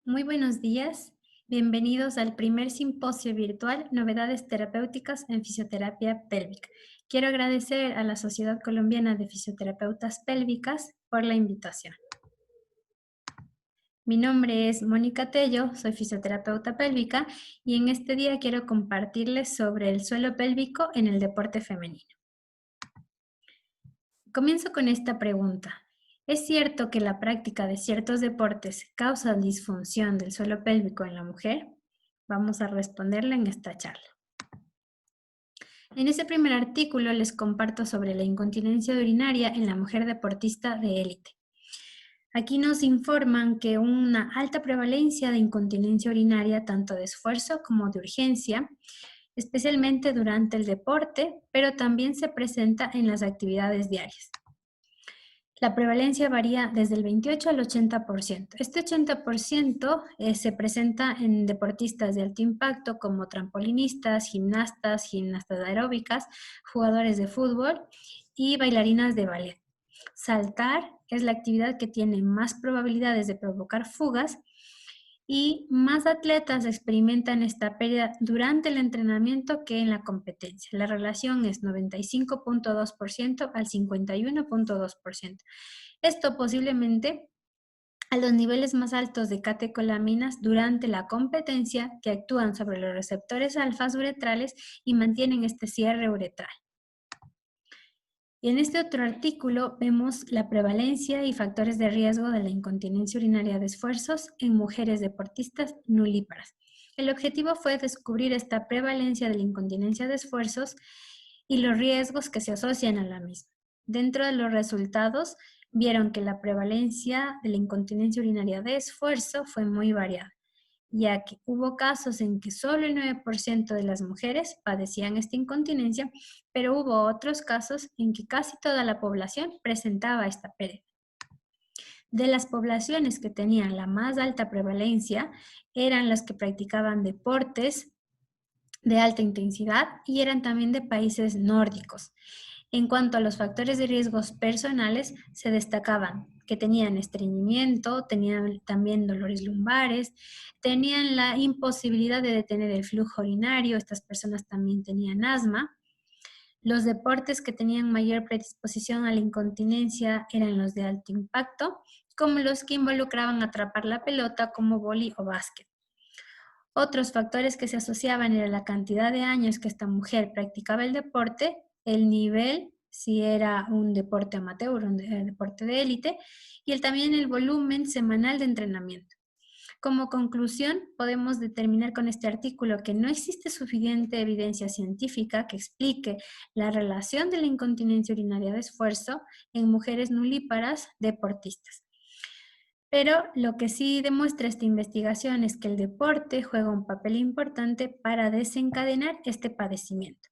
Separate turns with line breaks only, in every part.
Muy buenos días. Bienvenidos al primer simposio virtual Novedades terapéuticas en fisioterapia pélvica. Quiero agradecer a la Sociedad Colombiana de Fisioterapeutas Pélvicas por la invitación. Mi nombre es Mónica Tello, soy fisioterapeuta pélvica y en este día quiero compartirles sobre el suelo pélvico en el deporte femenino. Comienzo con esta pregunta. ¿Es cierto que la práctica de ciertos deportes causa disfunción del suelo pélvico en la mujer? Vamos a responderla en esta charla. En este primer artículo les comparto sobre la incontinencia urinaria en la mujer deportista de élite. Aquí nos informan que una alta prevalencia de incontinencia urinaria, tanto de esfuerzo como de urgencia, especialmente durante el deporte, pero también se presenta en las actividades diarias. La prevalencia varía desde el 28 al 80%. Este 80% se presenta en deportistas de alto impacto como trampolinistas, gimnastas aeróbicas, jugadores de fútbol y bailarinas de ballet. Saltar es la actividad que tiene más probabilidades de provocar fugas y más atletas experimentan esta pérdida durante el entrenamiento que en la competencia. La relación es 95.2% al 51.2%. Esto posiblemente a los niveles más altos de catecolaminas durante la competencia que actúan sobre los receptores alfas uretrales y mantienen este cierre uretral. Y en este otro artículo vemos la prevalencia y factores de riesgo de la incontinencia urinaria de esfuerzos en mujeres deportistas nulíparas. El objetivo fue descubrir esta prevalencia de la incontinencia de esfuerzos y los riesgos que se asocian a la misma. Dentro de los resultados, vieron que la prevalencia de la incontinencia urinaria de esfuerzo fue muy variada, ya que hubo casos en que solo el 9% de las mujeres padecían esta incontinencia, pero hubo otros casos en que casi toda la población presentaba esta pérdida. De las poblaciones que tenían la más alta prevalencia eran las que practicaban deportes de alta intensidad y eran también de países nórdicos. En cuanto a los factores de riesgos personales, se destacaban que tenían estreñimiento, tenían también dolores lumbares, tenían la imposibilidad de detener el flujo urinario, estas personas también tenían asma. Los deportes que tenían mayor predisposición a la incontinencia eran los de alto impacto, como los que involucraban atrapar la pelota como vóley o básquet. Otros factores que se asociaban era la cantidad de años que esta mujer practicaba el deporte, el nivel, si era un deporte amateur o un deporte de élite, y también el volumen semanal de entrenamiento. Como conclusión, podemos determinar con este artículo que no existe suficiente evidencia científica que explique la relación de la incontinencia urinaria de esfuerzo en mujeres nulíparas deportistas. Pero lo que sí demuestra esta investigación es que el deporte juega un papel importante para desencadenar este padecimiento.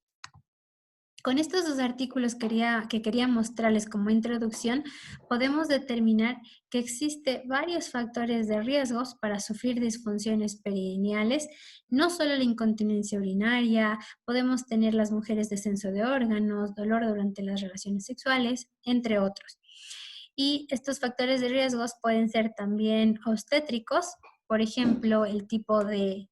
Con estos dos artículos que quería mostrarles como introducción, podemos determinar que existe varios factores de riesgos para sufrir disfunciones perineales, no solo la incontinencia urinaria, podemos tener las mujeres descenso de órganos, dolor durante las relaciones sexuales, entre otros. Y estos factores de riesgos pueden ser también obstétricos, por ejemplo, el tipo de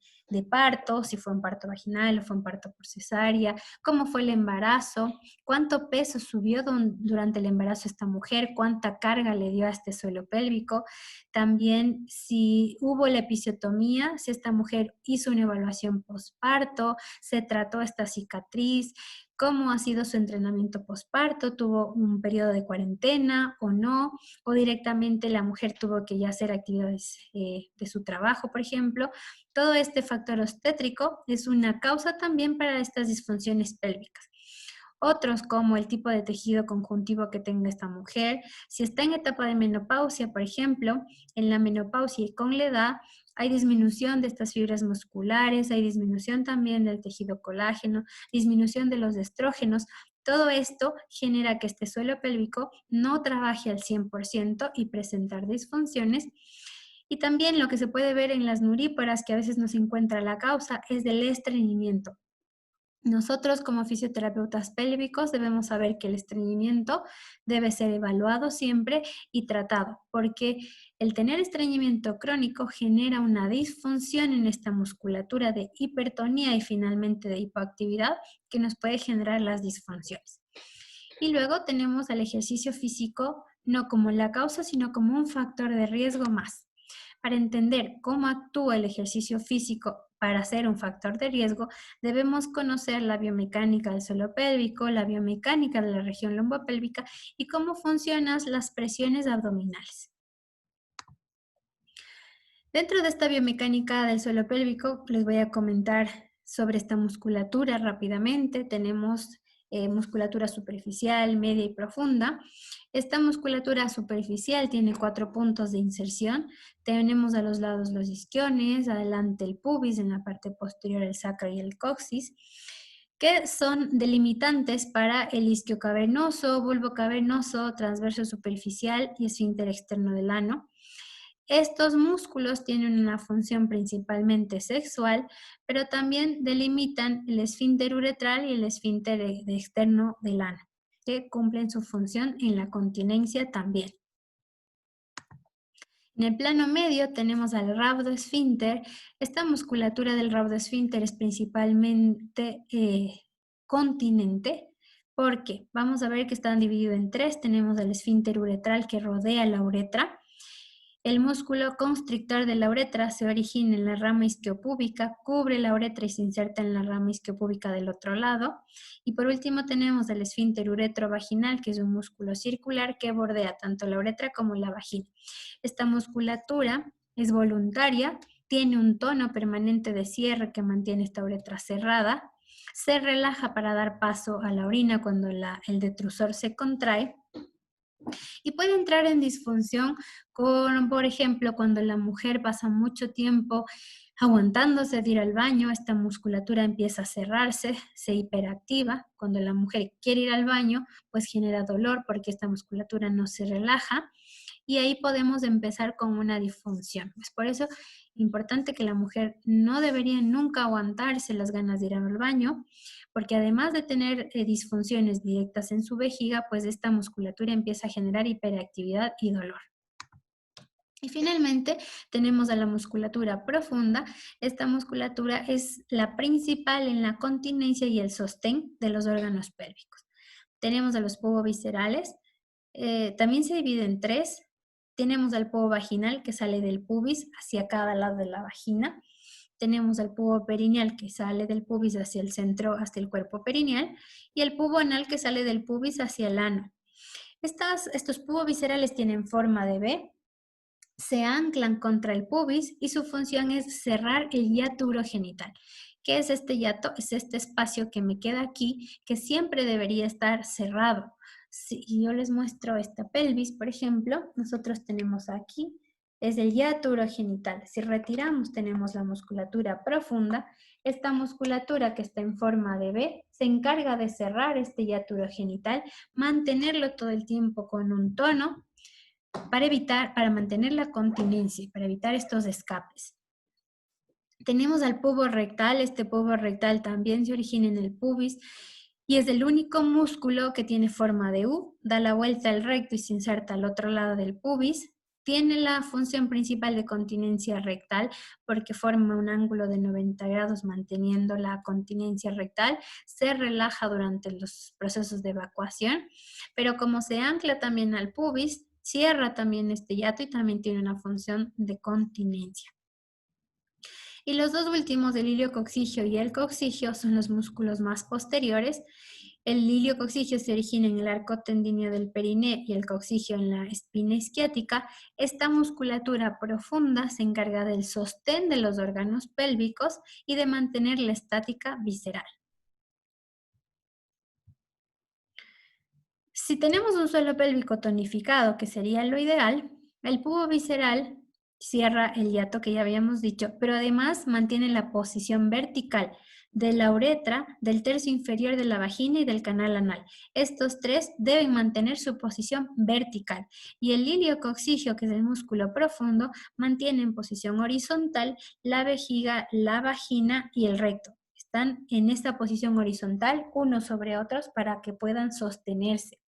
parto, si fue un parto vaginal o fue un parto por cesárea, cómo fue el embarazo, cuánto peso subió durante el embarazo esta mujer, cuánta carga le dio a este suelo pélvico, también si hubo la episiotomía, si esta mujer hizo una evaluación postparto, se trató esta cicatriz, cómo ha sido su entrenamiento postparto, tuvo un periodo de cuarentena o no, o directamente la mujer tuvo que ya hacer actividades de su trabajo, por ejemplo. Todo este factor obstétrico es una causa también para estas disfunciones pélvicas. Otros como el tipo de tejido conjuntivo que tenga esta mujer, si está en etapa de menopausia, por ejemplo, en la menopausia y con la edad, hay disminución de estas fibras musculares, hay disminución también del tejido colágeno, disminución de los estrógenos. Todo esto genera que este suelo pélvico no trabaje al 100% y presentar disfunciones. Y también lo que se puede ver en las nuríparas, que a veces no se encuentra la causa, es del estreñimiento. Nosotros como fisioterapeutas pélvicos debemos saber que el estreñimiento debe ser evaluado siempre y tratado, porque el tener estreñimiento crónico genera una disfunción en esta musculatura de hipertonía y finalmente de hipoactividad que nos puede generar las disfunciones. Y luego tenemos al ejercicio físico no como la causa, sino como un factor de riesgo más. Para entender cómo actúa el ejercicio físico para ser un factor de riesgo, debemos conocer la biomecánica del suelo pélvico, la biomecánica de la región lombopélvica y cómo funcionan las presiones abdominales. Dentro de esta biomecánica del suelo pélvico, les voy a comentar sobre esta musculatura rápidamente. Tenemos musculatura superficial, media y profunda. Esta musculatura superficial tiene 4 puntos de inserción. Tenemos a los lados los isquiones, adelante el pubis, en la parte posterior el sacro y el coxis, que son delimitantes para el isquio cavernoso, bulbo cavernoso, transverso superficial y esfínter externo del ano. Estos músculos tienen una función principalmente sexual, pero también delimitan el esfínter uretral y el esfínter externo del ano, que cumplen su función en la continencia también. En el plano medio tenemos al rhabdoesfínter. Esta musculatura del rhabdoesfínter es principalmente continente, porque vamos a ver que están divididos en 3. Tenemos el esfínter uretral que rodea la uretra. El músculo constrictor de la uretra se origina en la rama isquiopúbica, cubre la uretra y se inserta en la rama isquiopúbica del otro lado. Y por último tenemos el esfínter uretrovaginal, que es un músculo circular que bordea tanto la uretra como la vagina. Esta musculatura es voluntaria, tiene un tono permanente de cierre que mantiene esta uretra cerrada, se relaja para dar paso a la orina cuando el detrusor se contrae, y puede entrar en disfunción con, por ejemplo, cuando la mujer pasa mucho tiempo aguantándose de ir al baño, esta musculatura empieza a cerrarse, se hiperactiva. Cuando la mujer quiere ir al baño, pues genera dolor porque esta musculatura no se relaja. Y ahí podemos empezar con una disfunción. Es por eso importante que la mujer no debería nunca aguantarse las ganas de ir al baño, porque además de tener disfunciones directas en su vejiga, pues esta musculatura empieza a generar hiperactividad y dolor. Y finalmente tenemos a la musculatura profunda. Esta musculatura es la principal en la continencia y el sostén de los órganos pélvicos. Tenemos a los puboviscerales, también se divide en 3. Tenemos al pubo vaginal que sale del pubis hacia cada lado de la vagina. Tenemos el pubo perineal que sale del pubis hacia el centro, hasta el cuerpo perineal, y el pubo anal que sale del pubis hacia el ano. Estos puboviscerales tienen forma de V, se anclan contra el pubis y su función es cerrar el hiato urogenital. ¿Qué es este hiato? Es este espacio que me queda aquí, que siempre debería estar cerrado. Si yo les muestro esta pelvis, por ejemplo, nosotros tenemos aquí, es el hiato urogenital. Si retiramos, tenemos la musculatura profunda. Esta musculatura que está en forma de V se encarga de cerrar este hiato urogenital, mantenerlo todo el tiempo con un tono, para mantener la continencia y para evitar estos escapes. Tenemos al pubo rectal. Este pubo rectal también se origina en el pubis y es el único músculo que tiene forma de U, da la vuelta al recto y se inserta al otro lado del pubis. Tiene la función principal de continencia rectal porque forma un ángulo de 90 grados manteniendo la continencia rectal. Se relaja durante los procesos de evacuación, pero como se ancla también al pubis, cierra también este hiato y también tiene una función de continencia. Y los dos últimos, el iliococcigio y el coccigio, son los músculos más posteriores. El iliococcigio se origina en el arco tendíneo del periné y el coccigio en la espina isquiática. Esta musculatura profunda se encarga del sostén de los órganos pélvicos y de mantener la estática visceral. Si tenemos un suelo pélvico tonificado, que sería lo ideal, el pubo visceral cierra el hiato que ya habíamos dicho, pero además mantiene la posición vertical de la uretra, del tercio inferior de la vagina y del canal anal. Estos 3 deben mantener su posición vertical y el iliococcigio, que es el músculo profundo, mantiene en posición horizontal la vejiga, la vagina y el recto. están en esta posición horizontal, unos sobre otros, para que puedan sostenerse.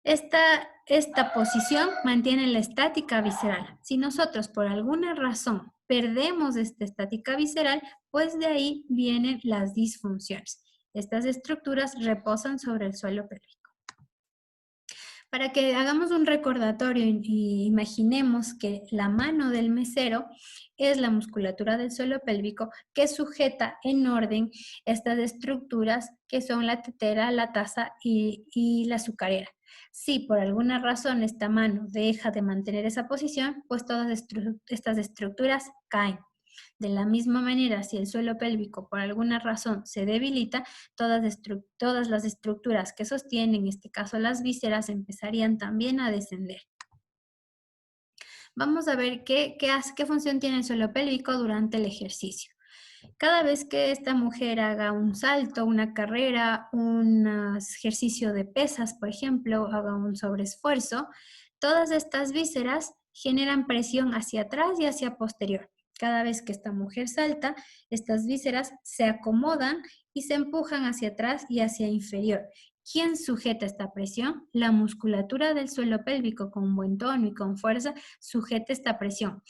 Esta posición mantiene la estática visceral. Si nosotros por alguna razón perdemos esta estática visceral, pues de ahí vienen las disfunciones. Estas estructuras reposan sobre el suelo pélvico. Para que hagamos un recordatorio y imaginemos que la mano del mesero es la musculatura del suelo pélvico que sujeta en orden estas estructuras que son la tetera, la taza y la azucarera. Si por alguna razón esta mano deja de mantener esa posición, pues todas estas estructuras caen. De la misma manera, si el suelo pélvico por alguna razón se debilita, todas las estructuras que sostienen, en este caso las vísceras, empezarían también a descender. Vamos a ver qué función tiene el suelo pélvico durante el ejercicio. Cada vez que esta mujer haga un salto, una carrera, un ejercicio de pesas, por ejemplo, haga un sobreesfuerzo, todas estas vísceras generan presión hacia atrás y hacia posterior. Cada vez que esta mujer salta, estas vísceras se acomodan y se empujan hacia atrás y hacia inferior. ¿Quién sujeta esta presión? La musculatura del suelo pélvico con buen tono y con fuerza sujeta esta presión.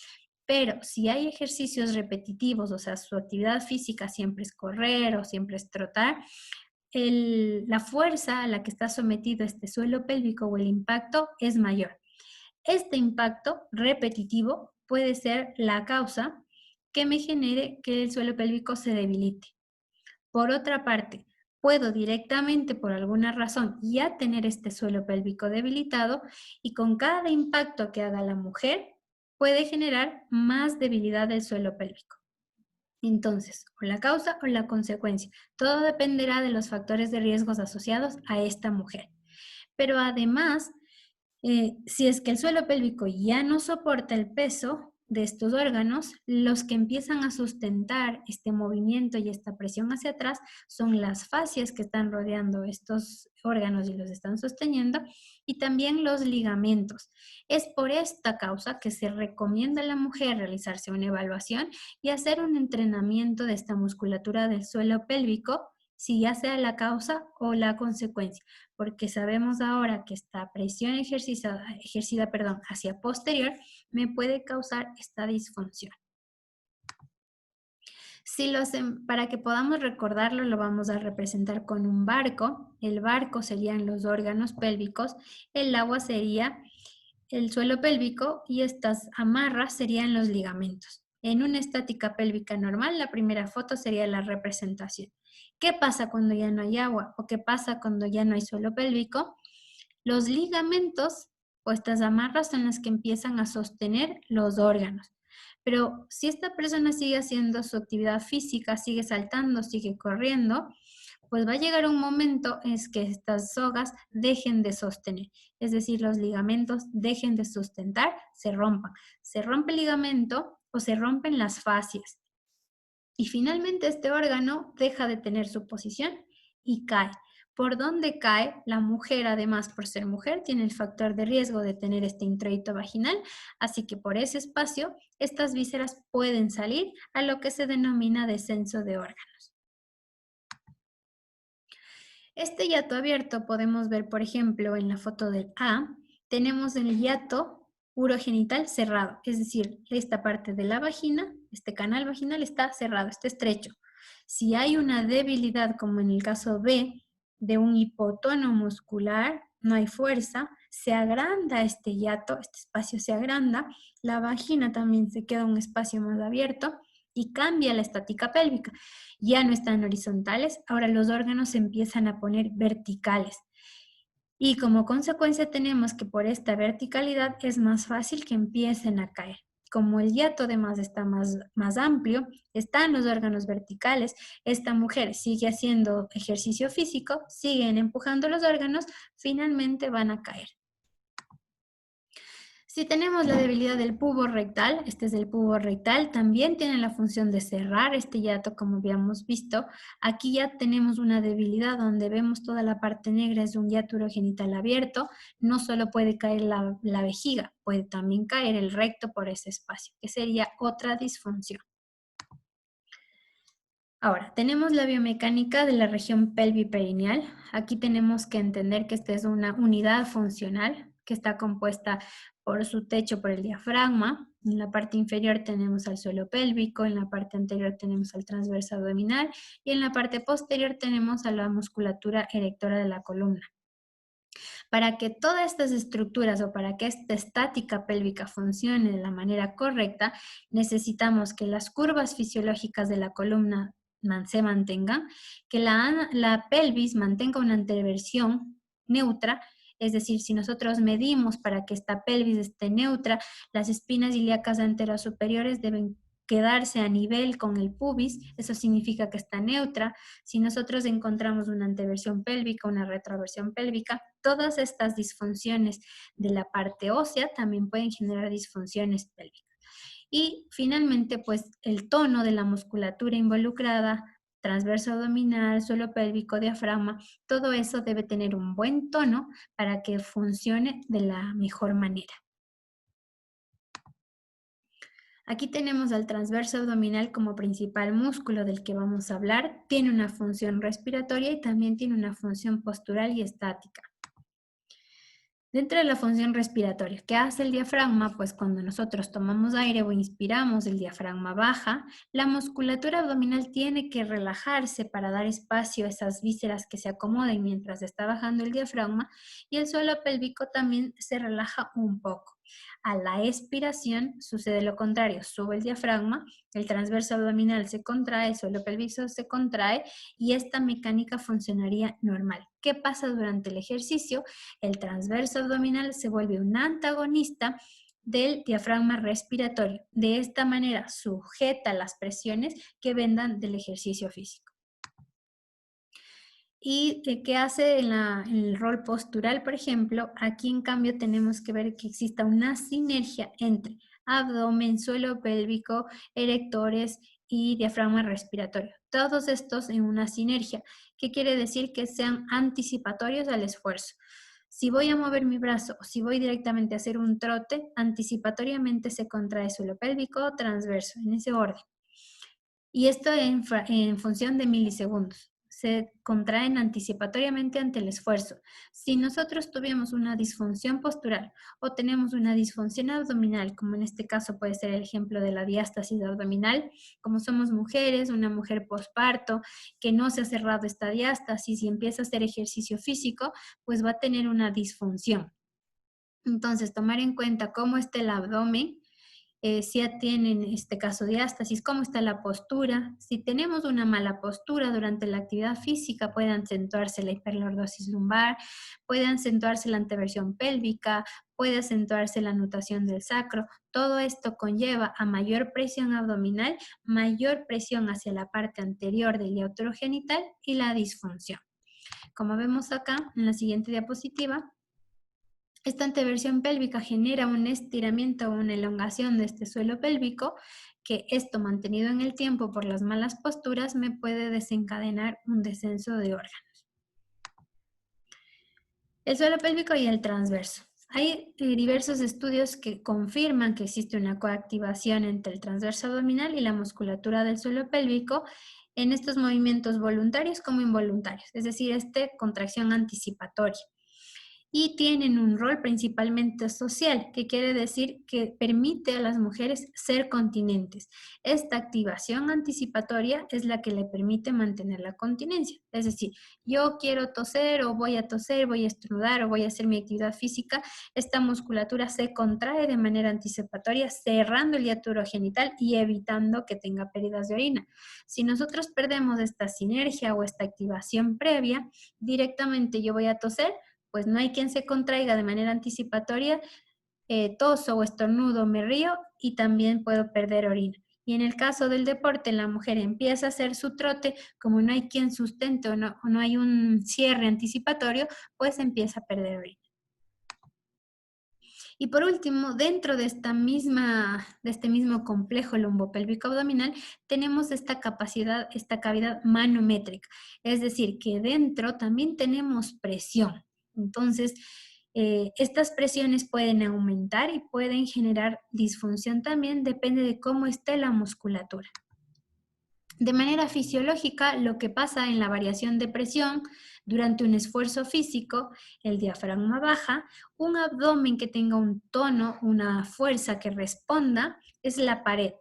Pero si hay ejercicios repetitivos, o sea, su actividad física siempre es correr o siempre es trotar, la fuerza a la que está sometido este suelo pélvico o el impacto es mayor. Este impacto repetitivo puede ser la causa que me genere que el suelo pélvico se debilite. Por otra parte, puedo directamente por alguna razón ya tener este suelo pélvico debilitado y con cada impacto que haga la mujer puede generar más debilidad del suelo pélvico. Entonces, o la causa o la consecuencia. Todo dependerá de los factores de riesgos asociados a esta mujer. Pero además, si es que el suelo pélvico ya no soporta el peso de estos órganos, los que empiezan a sustentar este movimiento y esta presión hacia atrás son las fascias que están rodeando estos órganos y los están sosteniendo, y también los ligamentos. Es por esta causa que se recomienda a la mujer realizarse una evaluación y hacer un entrenamiento de esta musculatura del suelo pélvico, si ya sea la causa o la consecuencia, porque sabemos ahora que esta presión ejercida hacia posterior me puede causar esta disfunción. Para que podamos recordarlo, lo vamos a representar con un barco. El barco serían los órganos pélvicos, el agua sería el suelo pélvico y estas amarras serían los ligamentos. En una estática pélvica normal, la primera foto sería la representación. ¿Qué pasa cuando ya no hay agua o qué pasa cuando ya no hay suelo pélvico? Los ligamentos o estas amarras son las que empiezan a sostener los órganos. Pero si esta persona sigue haciendo su actividad física, sigue saltando, sigue corriendo, pues va a llegar un momento en que estas sogas dejen de sostener, es decir, los ligamentos dejen de sustentar, se rompan. Se rompe el ligamento o se rompen las fascias. Y finalmente este órgano deja de tener su posición y cae. Por donde cae, la mujer, además por ser mujer, tiene el factor de riesgo de tener este introito vaginal, así que por ese espacio estas vísceras pueden salir a lo que se denomina descenso de órganos. Este hiato abierto podemos ver, por ejemplo, en la foto del A, tenemos el hiato urogenital cerrado, es decir, esta parte de la vagina, este canal vaginal está cerrado, está estrecho. Si hay una debilidad, como en el caso B, de un hipotono muscular, no hay fuerza, se agranda este hiato, este espacio se agranda, la vagina también se queda un espacio más abierto y cambia la estática pélvica. Ya no están horizontales, ahora los órganos se empiezan a poner verticales. Y como consecuencia tenemos que por esta verticalidad es más fácil que empiecen a caer. Como el hiato además está más amplio, están los órganos verticales, esta mujer sigue haciendo ejercicio físico, siguen empujando los órganos, finalmente van a caer. Si tenemos la debilidad del pubo rectal, este es el pubo rectal, también tiene la función de cerrar este hiato, como habíamos visto. Aquí ya tenemos una debilidad donde vemos toda la parte negra, es un hiato urogenital abierto. No solo puede caer la vejiga, puede también caer el recto por ese espacio, que sería otra disfunción. Ahora, tenemos la biomecánica de la región pelviperineal. Aquí tenemos que entender que esta es una unidad funcional que está compuesta por su techo, por el diafragma. En la parte inferior tenemos al suelo pélvico, en la parte anterior tenemos al transverso abdominal y en la parte posterior tenemos a la musculatura erectora de la columna. Para que todas estas estructuras o para que esta estática pélvica funcione de la manera correcta, necesitamos que las curvas fisiológicas de la columna se mantengan, que la pelvis mantenga una anteversión neutra, es decir, si nosotros medimos para que esta pelvis esté neutra, las espinas ilíacas anteras superiores deben quedarse a nivel con el pubis, eso significa que está neutra. Si nosotros encontramos una anteversión pélvica, una retroversión pélvica, todas estas disfunciones de la parte ósea también pueden generar disfunciones pélvicas. Y finalmente, pues el tono de la musculatura involucrada, transverso abdominal, suelo pélvico, diafragma, todo eso debe tener un buen tono para que funcione de la mejor manera. Aquí tenemos al transverso abdominal como principal músculo del que vamos a hablar. Tiene una función respiratoria y también tiene una función postural y estática. Dentro de la función respiratoria, ¿qué hace el diafragma? Pues cuando nosotros tomamos aire o inspiramos, el diafragma baja, la musculatura abdominal tiene que relajarse para dar espacio a esas vísceras que se acomoden mientras está bajando el diafragma y el suelo pélvico también se relaja un poco. A la expiración sucede lo contrario, sube el diafragma, el transverso abdominal se contrae, el suelo pélvico se contrae y esta mecánica funcionaría normal. ¿Qué pasa durante el ejercicio? El transverso abdominal se vuelve un antagonista del diafragma respiratorio. De esta manera sujeta las presiones que vendan del ejercicio físico. ¿Y qué hace en el rol postural, por ejemplo? Aquí en cambio tenemos que ver que exista una sinergia entre abdomen, suelo pélvico, erectores y diafragma respiratorio. Todos estos en una sinergia, que quiere decir que sean anticipatorios al esfuerzo. Si voy a mover mi brazo o si voy directamente a hacer un trote, anticipatoriamente se contrae suelo pélvico, transverso, en ese orden. Y esto en función de milisegundos. Se contraen anticipatoriamente ante el esfuerzo. Si nosotros tuvimos una disfunción postural o tenemos una disfunción abdominal, como en este caso puede ser el ejemplo de la diástasis abdominal, como somos mujeres, una mujer posparto que no se ha cerrado esta diástasis y empieza a hacer ejercicio físico, pues va a tener una disfunción. Entonces, tomar en cuenta cómo está el abdomen, si ya tienen en este caso diástasis, cómo está la postura. Si tenemos una mala postura durante la actividad física, puede acentuarse la hiperlordosis lumbar, puede acentuarse la anteversión pélvica, puede acentuarse la nutación del sacro. Todo esto conlleva a mayor presión abdominal, mayor presión hacia la parte anterior del hiato genital y la disfunción. Como vemos acá en la siguiente diapositiva, esta anteversión pélvica genera un estiramiento o una elongación de este suelo pélvico, que esto mantenido en el tiempo por las malas posturas me puede desencadenar un descenso de órganos. El suelo pélvico y el transverso. Hay diversos estudios que confirman que existe una coactivación entre el transverso abdominal y la musculatura del suelo pélvico en estos movimientos voluntarios como involuntarios, es decir, contracción anticipatoria. Y tienen un rol principalmente social, que quiere decir que permite a las mujeres ser continentes. Esta activación anticipatoria es la que le permite mantener la continencia. Es decir, yo quiero toser o voy a toser, voy a estornudar o voy a hacer mi actividad física, esta musculatura se contrae de manera anticipatoria, cerrando el hiato urogenital y evitando que tenga pérdidas de orina. Si nosotros perdemos esta sinergia o esta activación previa, directamente yo voy a toser, pues no hay quien se contraiga de manera anticipatoria, toso o estornudo, me río y también puedo perder orina. Y en el caso del deporte, la mujer empieza a hacer su trote, como no hay quien sustente o no hay un cierre anticipatorio, pues empieza a perder orina. Y por último, dentro de este mismo complejo lumbopélvico abdominal, tenemos esta capacidad, esta cavidad manométrica. Es decir, que dentro también tenemos presión. Entonces, estas presiones pueden aumentar y pueden generar disfunción también, depende de cómo esté la musculatura. De manera fisiológica, lo que pasa en la variación de presión durante un esfuerzo físico, el diafragma baja, un abdomen que tenga un tono, una fuerza que responda, es la pared.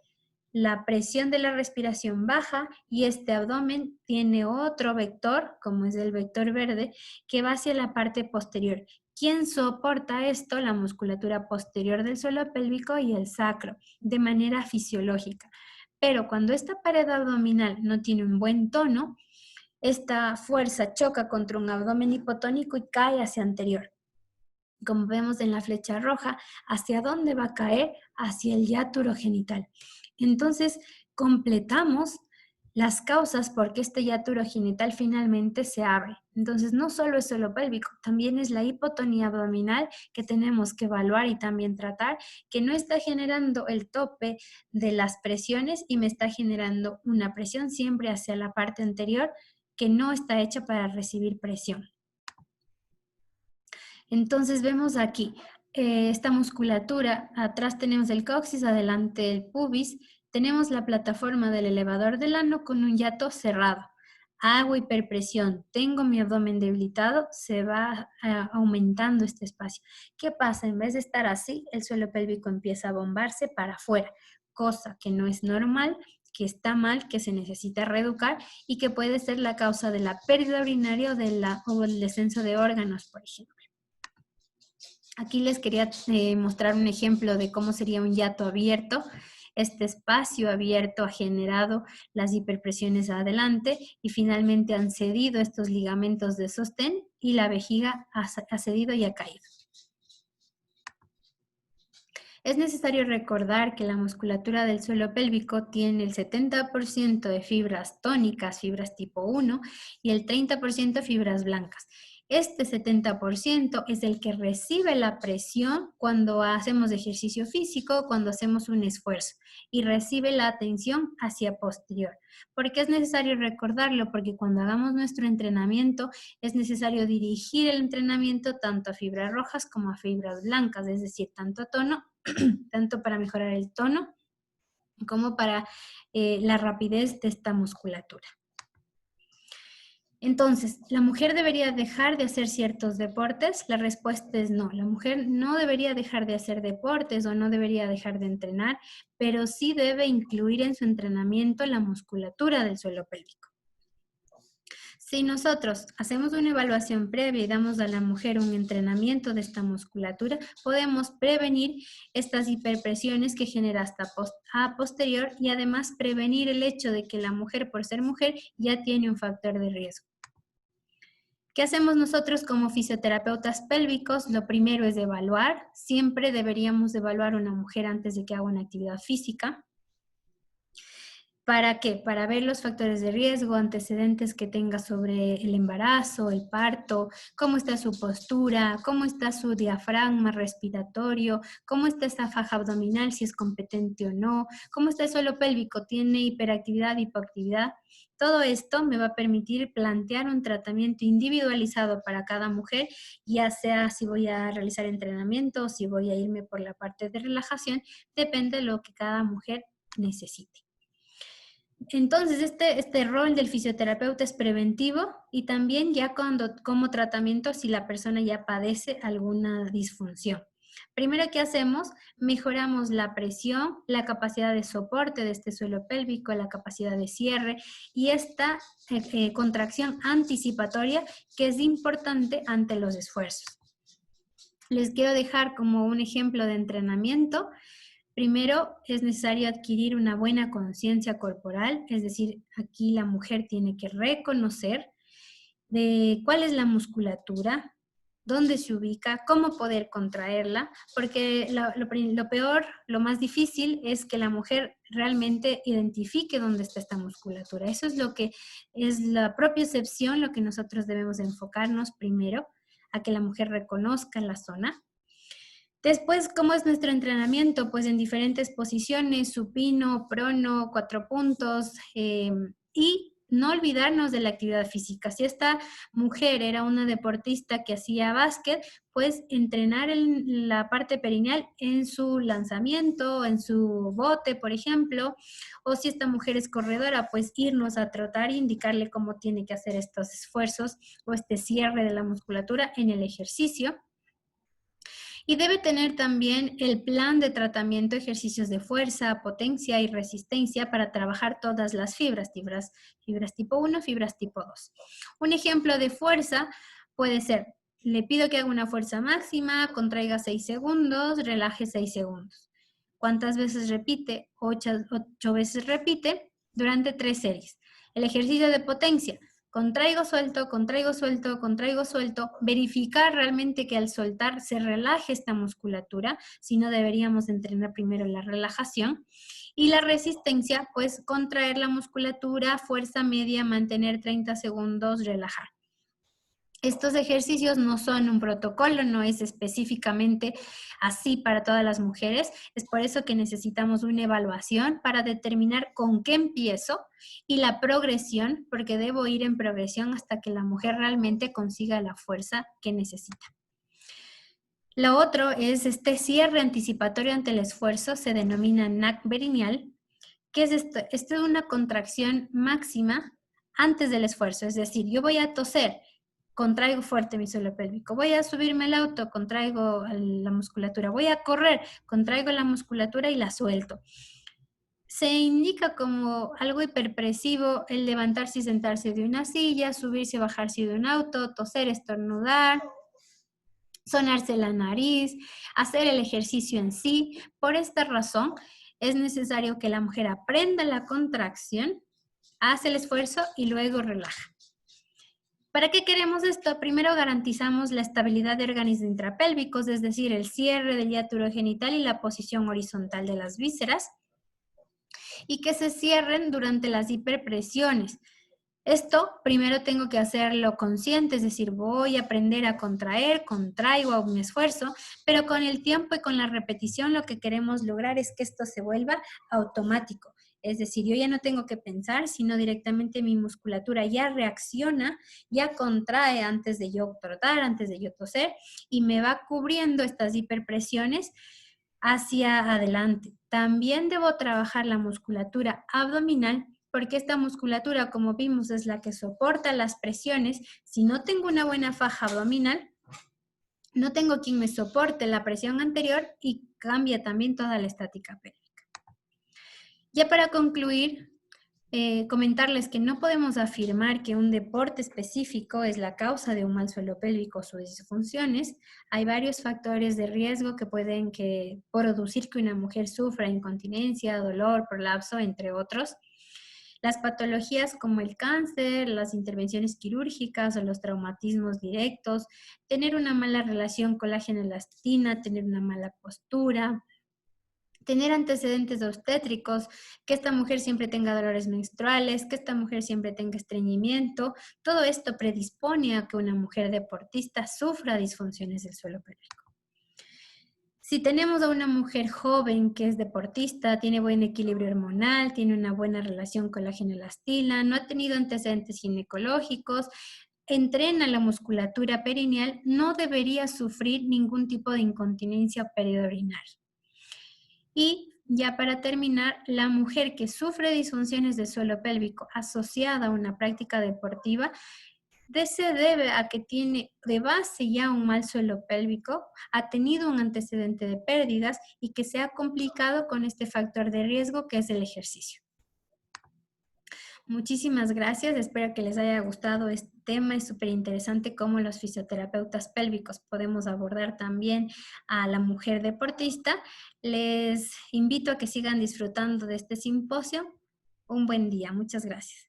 La presión de la respiración baja y este abdomen tiene otro vector, como es el vector verde, que va hacia la parte posterior. ¿Quién soporta esto? La musculatura posterior del suelo pélvico y el sacro, de manera fisiológica. Pero cuando esta pared abdominal no tiene un buen tono, esta fuerza choca contra un abdomen hipotónico y cae hacia anterior. Como vemos en la flecha roja, ¿hacia dónde va a caer? Hacia el hiato urogenital. Entonces, completamos las causas por qué este hiato urogenital finalmente se abre. Entonces, no solo es suelo pélvico, también es la hipotonía abdominal que tenemos que evaluar y también tratar, que no está generando el tope de las presiones y me está generando una presión siempre hacia la parte anterior que no está hecha para recibir presión. Entonces vemos aquí esta musculatura, atrás tenemos el coxis, adelante el pubis, tenemos la plataforma del elevador del ano con un hiato cerrado. Hago hiperpresión, tengo mi abdomen debilitado, se va aumentando este espacio. ¿Qué pasa? En vez de estar así, el suelo pélvico empieza a bombarse para afuera, cosa que no es normal, que está mal, que se necesita reeducar y que puede ser la causa de la pérdida urinaria o del descenso de órganos, por ejemplo. Aquí les quería mostrar un ejemplo de cómo sería un hiato abierto. Este espacio abierto ha generado las hiperpresiones adelante y finalmente han cedido estos ligamentos de sostén y la vejiga ha cedido y ha caído. Es necesario recordar que la musculatura del suelo pélvico tiene el 70% de fibras tónicas, fibras tipo 1, y el 30% fibras blancas. Este 70% es el que recibe la presión cuando hacemos ejercicio físico, cuando hacemos un esfuerzo, y recibe la tensión hacia posterior. ¿Por qué es necesario recordarlo? Porque cuando hagamos nuestro entrenamiento, es necesario dirigir el entrenamiento tanto a fibras rojas como a fibras blancas, es decir, tanto a tono, tanto para mejorar el tono como para la rapidez de esta musculatura. Entonces, ¿la mujer debería dejar de hacer ciertos deportes? La respuesta es no. La mujer no debería dejar de hacer deportes o no debería dejar de entrenar, pero sí debe incluir en su entrenamiento la musculatura del suelo pélvico. Si nosotros hacemos una evaluación previa y damos a la mujer un entrenamiento de esta musculatura, podemos prevenir estas hiperpresiones que genera hasta a posterior y además prevenir el hecho de que la mujer, por ser mujer, ya tiene un factor de riesgo. ¿Qué hacemos nosotros como fisioterapeutas pélvicos? Lo primero es evaluar. Siempre deberíamos evaluar a una mujer antes de que haga una actividad física. ¿Para qué? Para ver los factores de riesgo, antecedentes que tenga sobre el embarazo, el parto, cómo está su postura, cómo está su diafragma respiratorio, cómo está esta faja abdominal, si es competente o no, cómo está el suelo pélvico, tiene hiperactividad, hipoactividad. Todo esto me va a permitir plantear un tratamiento individualizado para cada mujer, ya sea si voy a realizar entrenamiento o si voy a irme por la parte de relajación, depende de lo que cada mujer necesite. Entonces, este rol del fisioterapeuta es preventivo y también ya como tratamiento si la persona ya padece alguna disfunción. Primero, ¿qué hacemos? Mejoramos la presión, la capacidad de soporte de este suelo pélvico, la capacidad de cierre y esta contracción anticipatoria que es importante ante los esfuerzos. Les quiero dejar como un ejemplo de entrenamiento. Primero, es necesario adquirir una buena conciencia corporal, es decir, aquí la mujer tiene que reconocer de cuál es la musculatura, dónde se ubica, cómo poder contraerla, porque lo peor, lo más difícil es que la mujer realmente identifique dónde está esta musculatura. Eso es lo que es la propiocepción, lo que nosotros debemos enfocarnos primero, a que la mujer reconozca la zona. Después, ¿cómo es nuestro entrenamiento? Pues en diferentes posiciones, supino, prono, 4 puntos, y no olvidarnos de la actividad física. Si esta mujer era una deportista que hacía básquet, pues entrenar en la parte perineal en su lanzamiento, en su bote, por ejemplo, o si esta mujer es corredora, pues irnos a trotar e indicarle cómo tiene que hacer estos esfuerzos o este cierre de la musculatura en el ejercicio. Y debe tener también el plan de tratamiento, ejercicios de fuerza, potencia y resistencia para trabajar todas las fibras tipo 1, fibras tipo 2. Un ejemplo de fuerza puede ser, le pido que haga una fuerza máxima, contraiga 6 segundos, relaje 6 segundos. ¿Cuántas veces repite? 8 veces repite durante 3 series. El ejercicio de potencia, contraigo, suelto, contraigo, suelto, contraigo, suelto. Verificar realmente que al soltar se relaje esta musculatura, si no deberíamos entrenar primero la relajación. Y la resistencia, pues contraer la musculatura, fuerza media, mantener 30 segundos, relajar. Estos ejercicios no son un protocolo, no es específicamente así para todas las mujeres. Es por eso que necesitamos una evaluación para determinar con qué empiezo y la progresión, porque debo ir en progresión hasta que la mujer realmente consiga la fuerza que necesita. Lo otro es este cierre anticipatorio ante el esfuerzo, se denomina NAC perineal. ¿Qué es esto? Esto es una contracción máxima antes del esfuerzo, es decir, yo voy a toser, contraigo fuerte mi suelo pélvico, voy a subirme al auto, contraigo la musculatura, voy a correr, contraigo la musculatura y la suelto. Se indica como algo hiperpresivo el levantarse y sentarse de una silla, subirse y bajarse de un auto, toser, estornudar, sonarse la nariz, hacer el ejercicio en sí. Por esta razón, es necesario que la mujer aprenda la contracción, hace el esfuerzo y luego relaja. ¿Para qué queremos esto? Primero garantizamos la estabilidad de órganos intrapélvicos, es decir, el cierre del hiato urogenital y la posición horizontal de las vísceras, y que se cierren durante las hiperpresiones. Esto primero tengo que hacerlo consciente, es decir, voy a aprender a contraer, contraigo a un esfuerzo, pero con el tiempo y con la repetición lo que queremos lograr es que esto se vuelva automático. Es decir, yo ya no tengo que pensar, sino directamente mi musculatura ya reacciona, ya contrae antes de yo trotar, antes de yo toser, y me va cubriendo estas hiperpresiones hacia adelante. También debo trabajar la musculatura abdominal porque esta musculatura, como vimos, es la que soporta las presiones. Si no tengo una buena faja abdominal, no tengo quien me soporte la presión anterior y cambia también toda la estática pélvica. Ya para concluir, comentarles que no podemos afirmar que un deporte específico es la causa de un mal suelo pélvico o sus disfunciones. Hay varios factores de riesgo que pueden producir que una mujer sufra incontinencia, dolor, prolapso, entre otros. Las patologías como el cáncer, las intervenciones quirúrgicas o los traumatismos directos, tener una mala relación colágeno-elastina, tener una mala postura, tener antecedentes obstétricos, que esta mujer siempre tenga dolores menstruales, que esta mujer siempre tenga estreñimiento, todo esto predispone a que una mujer deportista sufra disfunciones del suelo pélvico. Si tenemos a una mujer joven que es deportista, tiene buen equilibrio hormonal, tiene una buena relación colágeno-elastina, no ha tenido antecedentes ginecológicos, entrena la musculatura perineal, no debería sufrir ningún tipo de incontinencia periurinaria. Y ya para terminar, la mujer que sufre disfunciones del suelo pélvico asociada a una práctica deportiva se debe a que tiene de base ya un mal suelo pélvico, ha tenido un antecedente de pérdidas y que se ha complicado con este factor de riesgo que es el ejercicio. Muchísimas gracias, espero que les haya gustado este tema, es súper interesante cómo los fisioterapeutas pélvicos podemos abordar también a la mujer deportista. Les invito a que sigan disfrutando de este simposio. Un buen día, muchas gracias.